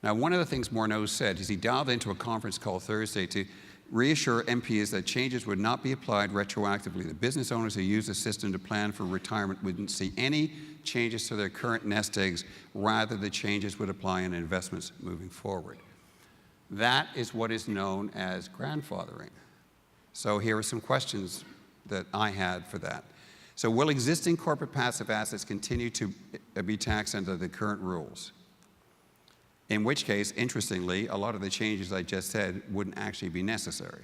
Now, one of the things Morneau said is he dialed into a conference call Thursday to reassure MPs that changes would not be applied retroactively. The business owners who use the system to plan for retirement wouldn't see any changes to their current nest eggs. Rather, the changes would apply in investments moving forward. That is what is known as grandfathering. So here are some questions that I had for that. So will existing corporate passive assets continue to be taxed under the current rules? In which case, interestingly, a lot of the changes I just said wouldn't actually be necessary.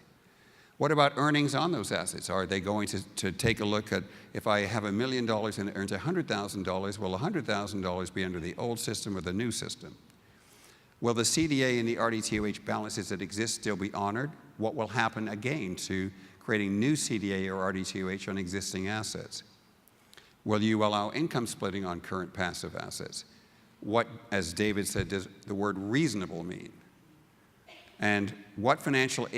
What about earnings on those assets? Are they going to take a look at, if I have $1 million and it earns $100,000, will $100,000 be under the old system or the new system? Will the CDA and the RDTOH balances that exist still be honored? What will happen again to creating new CDA or RDTOH on existing assets? Will you allow income splitting on current passive assets? What, as David said, does the word reasonable mean? And what financial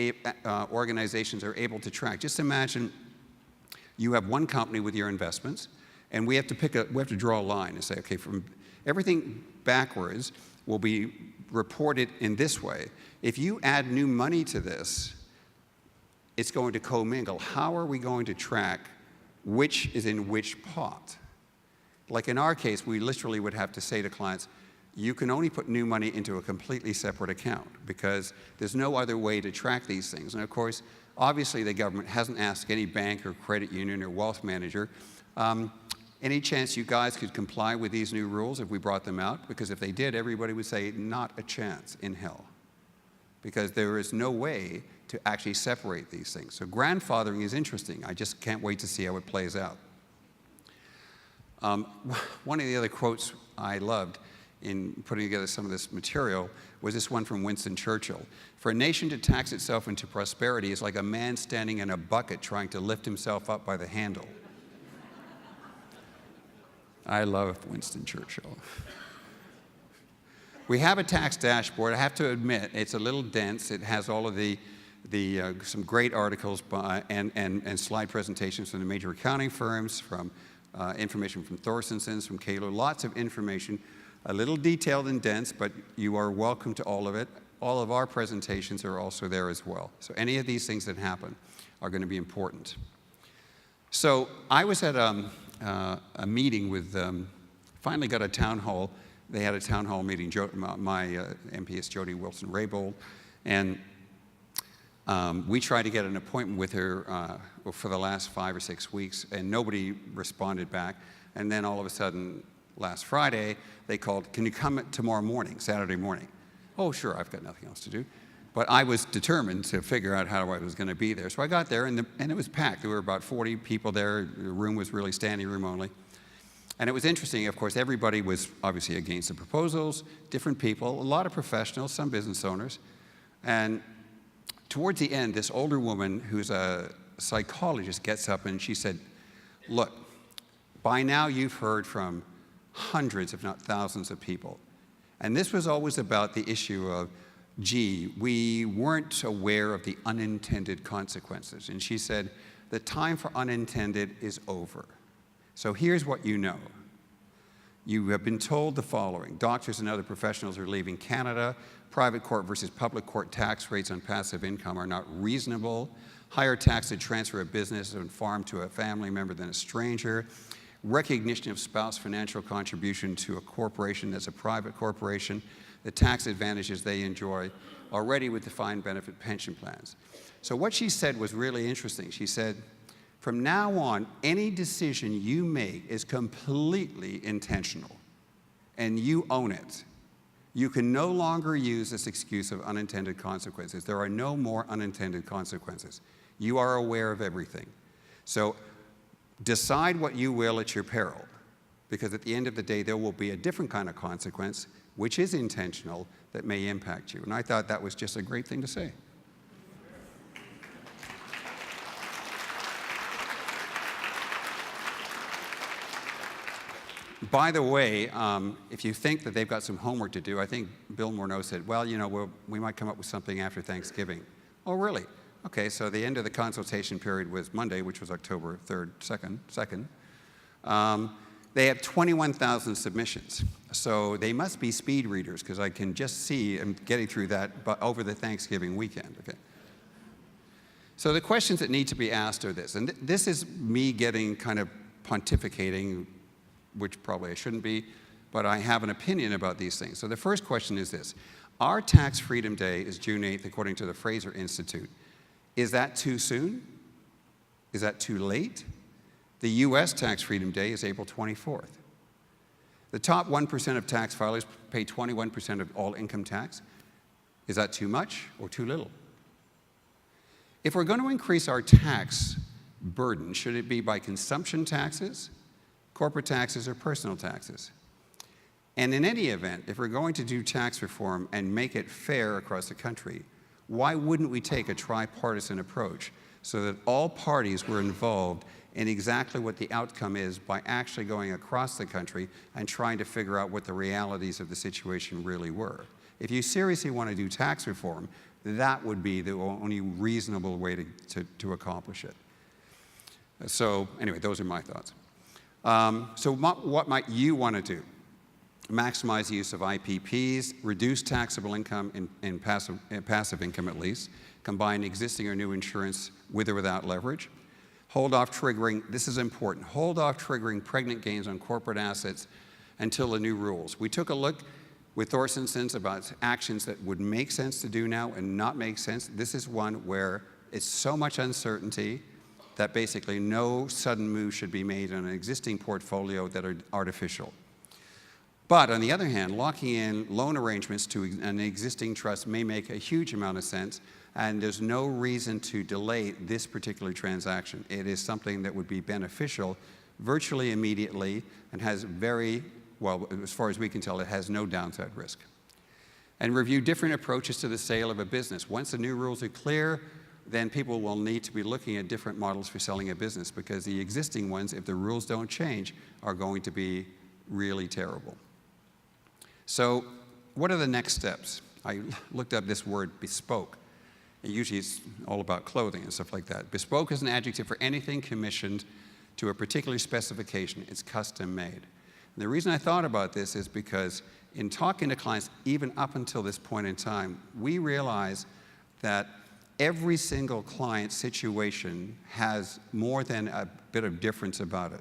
organizations are able to track? Just imagine you have one company with your investments, and we have to draw a line and say, okay, from everything backwards will be reported in this way. If you add new money to this, it's going to commingle. How are we going to track which is in which pot? Like in our case, we literally would have to say to clients, you can only put new money into a completely separate account because there's no other way to track these things. And of course, obviously the government hasn't asked any bank or credit union or wealth manager, any chance you guys could comply with these new rules if we brought them out? Because if they did, everybody would say, not a chance in hell. Because there is no way to actually separate these things. So grandfathering is interesting. I just can't wait to see how it plays out. One of the other quotes I loved in putting together some of this material was this one from Winston Churchill. For a nation to tax itself into prosperity is like a man standing in a bucket trying to lift himself up by the handle. I love Winston Churchill. We have a tax dashboard. I have to admit, it's a little dense. It has all of some great articles and slide presentations from the major accounting firms, from information from Thorstenson's, from Kaler, lots of information, a little detailed and dense, but you are welcome to all of it. All of our presentations are also there as well. So any of these things that happen are going to be important. So I was at a meeting with, finally got a town hall. They had a town hall meeting. My MP is Jody Wilson-Raybould, and we tried to get an appointment with her for the last 5 or 6 weeks, and nobody responded back. And then all of a sudden, last Friday, they called, can you come tomorrow morning, Saturday morning? Oh, sure, I've got nothing else to do. But I was determined to figure out how I was going to be there. So I got there, and it was packed. There were about 40 people there. The room was really standing room only. And it was interesting, of course, everybody was obviously against the proposals, different people, a lot of professionals, some business owners. And towards the end, this older woman who's a psychologist gets up and she said, look, by now you've heard from hundreds, if not thousands of people. And this was always about the issue of, gee, we weren't aware of the unintended consequences. And she said, the time for unintended is over. So here's what you know. You have been told the following. Doctors and other professionals are leaving Canada. Private court versus public court tax rates on passive income are not reasonable. Higher tax to transfer a business and farm to a family member than a stranger. Recognition of spouse financial contribution to a corporation that's a private corporation. The tax advantages they enjoy already with defined benefit pension plans. So what she said was really interesting. She said, from now on, any decision you make is completely intentional, and you own it. You can no longer use this excuse of unintended consequences. There are no more unintended consequences. You are aware of everything. So decide what you will at your peril, because at the end of the day, there will be a different kind of consequence, which is intentional, that may impact you. And I thought that was just a great thing to say. By the way, if you think that they've got some homework to do, I think Bill Morneau said, well, you know, we might come up with something after Thanksgiving. Oh, really? Okay, so the end of the consultation period was Monday, which was October 3rd, 2nd. They have 21,000 submissions. So they must be speed readers, because I can just see them getting through that over the Thanksgiving weekend. Okay. So the questions that need to be asked are this, and this is me getting kind of pontificating, which probably I shouldn't be, but I have an opinion about these things. So the first question is this: our Tax Freedom Day is June 8th, according to the Fraser Institute. Is that too soon? Is that too late? The US Tax Freedom Day is April 24th. The top 1% of tax filers pay 21% of all income tax. Is that too much or too little? If we're going to increase our tax burden, should it be by consumption taxes, corporate taxes, or personal taxes? And in any event, if we're going to do tax reform and make it fair across the country, why wouldn't we take a tripartisan approach so that all parties were involved in exactly what the outcome is by actually going across the country and trying to figure out what the realities of the situation really were? If you seriously want to do tax reform, that would be the only reasonable way to accomplish it. So anyway, those are my thoughts. So what might you want to do? Maximize the use of IPPs, reduce taxable income in passive income at least, combine existing or new insurance with or without leverage, hold off triggering, this is important, hold off triggering pregnant gains on corporate assets until the new rules. We took a look with Thorsten Sons about actions that would make sense to do now and not make sense. This is one where it's so much uncertainty that basically no sudden move should be made on an existing portfolio that are artificial. But on the other hand, locking in loan arrangements to an existing trust may make a huge amount of sense, and there's no reason to delay this particular transaction. It is something that would be beneficial virtually immediately and has very, well, as far as we can tell, it has no downside risk. And review different approaches to the sale of a business. Once the new rules are clear, then people will need to be looking at different models for selling a business, because the existing ones, if the rules don't change, are going to be really terrible. So what are the next steps? I looked up this word bespoke. Usually it's all about clothing and stuff like that. Bespoke is an adjective for anything commissioned to a particular specification. It's custom made. And the reason I thought about this is because in talking to clients, even up until this point in time, we realize that every single client situation has more than a bit of difference about it.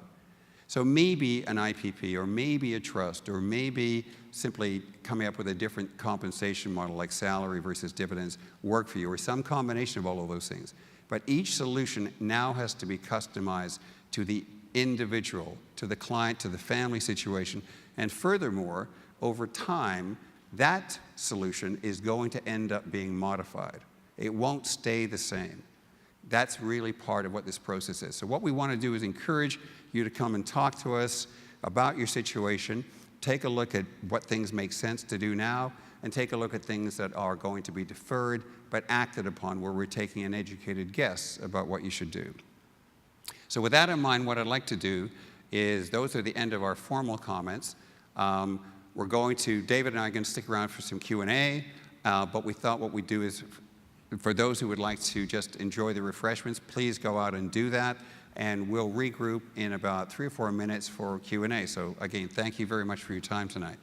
So maybe an IPP, or maybe a trust, or maybe simply coming up with a different compensation model like salary versus dividends work for you, or some combination of all of those things. But each solution now has to be customized to the individual, to the client, to the family situation. And furthermore, over time, that solution is going to end up being modified. It won't stay the same. That's really part of what this process is. So what we want to do is encourage you to come and talk to us about your situation, take a look at what things make sense to do now, and take a look at things that are going to be deferred but acted upon, where we're taking an educated guess about what you should do. So with that in mind, what I'd like to do is, those are the end of our formal comments. We're going to, David and I are going to stick around for some Q&A, but we thought what we'd do is, for those who would like to just enjoy the refreshments, please go out and do that, and we'll regroup in about 3 or 4 minutes for Q&A. So again, thank you very much for your time tonight.